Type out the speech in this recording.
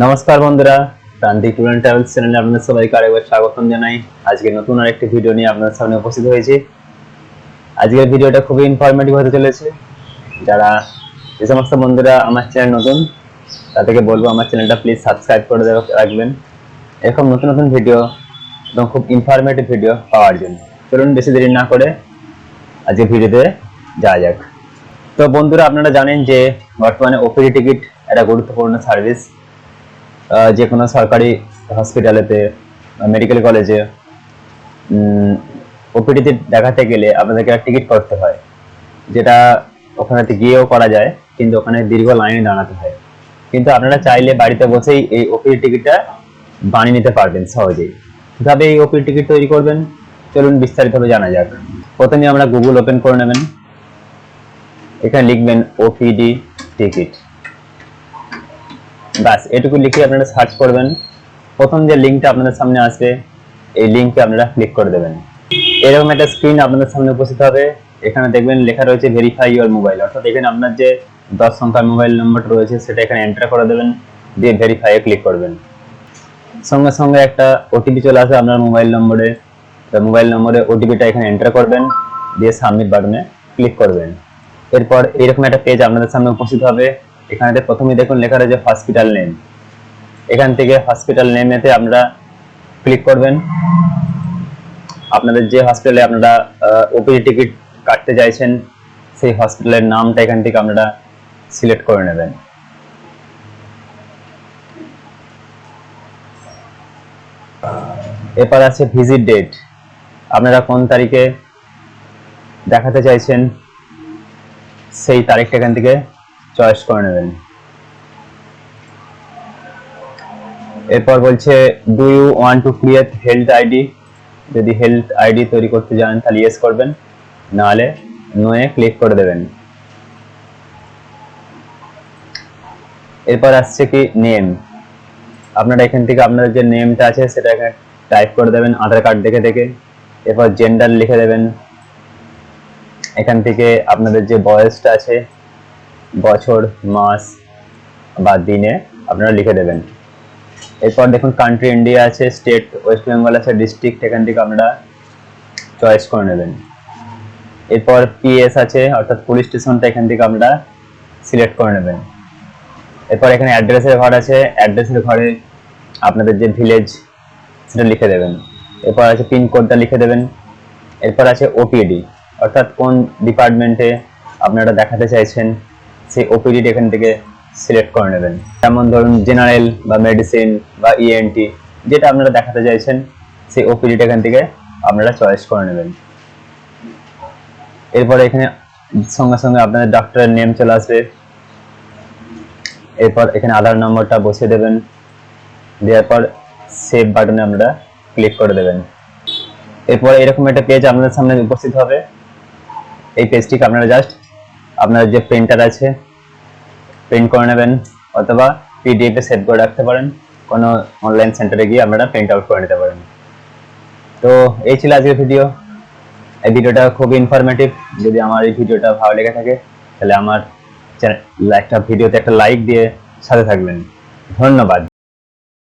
নমস্কার বন্ধুরা, প্রান্তিক ট্যুর অ্যান্ড ট্রাভেলস চ্যানেলে আপনাদের সবাইকে আরেকবার স্বাগতম জানাই। আজকে নতুন আরেকটি ভিডিও নিয়ে আপনাদের সামনে উপস্থিত হয়েছি। আজকের ভিডিওটা খুবই ইনফরমেটিভ হতে চলেছে। যারা যে সমস্ত বন্ধুরা আমার চ্যানেল নতুন, তাদেরকে বলবো আমার চ্যানেলটা প্লিজ সাবস্ক্রাইব করে রাখবেন এরকম নতুন নতুন ভিডিও এবং খুব ইনফরমেটিভ ভিডিও পাওয়ার জন্য। চলুন বেশি দেরি না করে আজকে ভিডিওতে যাওয়া যাক। তো বন্ধুরা, আপনারা জানেন যে বর্তমানে ওপিডি টিকিট একটা গুরুত্বপূর্ণ সার্ভিস। যে কোনো সরকারি হসপিটালেতে, মেডিকেল কলেজে ওপিডিতে দেখাতে গেলে আপনাদেরকে একটা টিকিট করতে হয়, যেটা ওখানেতে গিয়েও করা যায়, কিন্তু ওখানে দীর্ঘ লাইনে দাঁড়াতে হয়। কিন্তু আপনারা চাইলে বাড়িতে বসেই এই ওপিডি টিকিটটা বানিয়ে নিতে পারবেন সহজেই। কিভাবে এই ওপিডি টিকিট তৈরি করবেন চলুন বিস্তারিতভাবে জানা যাক। প্রথমে আমরা গুগল ওপেন করে নেবেন। এখানে লিখবেন ওপিডি টিকিট, বাস এটুকু লিখে আপনারা সার্চ করবেন। প্রথম যে লিঙ্কটা আপনাদের সামনে আসবে, এই লিঙ্কে আপনারা ক্লিক করে দেবেন। এরকম একটা স্ক্রিন আপনাদের সামনে উপস্থিত হবে। এখানে দেখবেন লেখা রয়েছে ভেরিফাই ইওর মোবাইল, অর্থাৎ এখানে আপনার যে 10 সংখ্যার মোবাইল নম্বরটা রয়েছে সেটা এখানে এন্টার করে দেবেন, দিয়ে ভেরিফাই এ ক্লিক করবেন। সঙ্গে সঙ্গে একটা ওটিপি চলে আসবে আপনার মোবাইল নম্বরে। মোবাইল নম্বরে ওটিপিটা এখানে এন্টার করবেন, দিয়ে সাবমিট বাটনে ক্লিক করবেন। এরপর এরকম একটা পেজ আপনাদের সামনে উপস্থিত হবে। এখানে প্রথমে দেখুন লেখা রয়েছে হসপিটাল নেম। এখান থেকে হসপিটাল নেমেতে আপনারা ক্লিক করবেন। আপনাদের যে হসপিটালে আপনারা ওপিডি টিকিট কাটতে চাইছেন সেই হসপিটালের নামটা এখান থেকে আপনারা সিলেক্ট করে নেবেন। এরপর আছে ভিজিট ডেট, আপনারা কোন তারিখে দেখাতে চাইছেন সেই তারিখটা এখান থেকে চয়েস করে নেবেন। এরপর বলছে do you want to create health ID, যদি হেলথ আইডি তৈরি করতে চান তাহলে ইয়েস করবেন, নাহলে নো এ ক্লিক করে দেবেন। এরপর আসছে কি নেম, আপনারা এখান থেকে আপনাদের যে নেমটা আছে সেটা এখানে টাইপ করে দেবেন আধার কার্ড দেখে দেখে। এরপর জেন্ডার লিখে দেবেন। এখান থেকে আপনাদের যে বয়সটা আছে, বছর, মাস বা দিনে আপনারা লিখে দেবেন। এরপর দেখুন কান্ট্রি ইন্ডিয়া আছে, স্টেট ওয়েস্ট বেঙ্গল আছে, ডিস্ট্রিক্ট এখান থেকে আপনারা চয়েস করে নেবেন। এরপর পিএস আছে, অর্থাৎ পুলিশ স্টেশনটা এখান থেকে আপনারা সিলেক্ট করে নেবেন। এরপর এখানে অ্যাড্রেসের ঘর আছে, অ্যাড্রেসের ঘরে আপনাদের যে ভিলেজ সেটা লিখে দেবেন। এরপর আছে পিনকোডটা লিখে দেবেন। এরপর আছে ওপিডি, অর্থাৎ কোন ডিপার্টমেন্টে আপনারা দেখাতে চাইছেন সেই ওপিডি এখান থেকে সিলেক্ট করে নেবেন। যেমন ধরুন জেনারেল বা মেডিসিন বা ইএনটি, যেটা আপনারা দেখাতে চাইছেন সেই ওপিডি এখান থেকে আপনারা চয়েস করে নেবেন। এরপর এখানে সঙ্গে সঙ্গে আপনাদের ডক্টরের নেম চলে আসবে। এরপর এখানে আধার নম্বরটা বসিয়ে দেবেন, দেওয়ার পর সেভ বাটনে আপনারা ক্লিক করে দেবেন। এরপর এরকম একটা পেজ আপনাদের সামনে উপস্থিত হবে। এই পেজটিকে আপনারা জাস্ট আপনার যে প্রিন্টার আছে প্রিন্ট করে নেবেন, অথবা পিডিএফ এ সেভ করে রাখতে পারেন, কোনো অনলাইন সেন্টারে গিয়ে আপনারা প্রিন্ট আউট করে নিতে পারেন। তো এই ছিল আজকের ভিডিও। এই ভিডিওটা খুবই ইনফরমেটিভ। যদি আমার এই ভিডিওটা ভালো লেগে থাকে তাহলে আমার একটা ভিডিওতে একটা লাইক দিয়ে সাথে থাকবেন। ধন্যবাদ।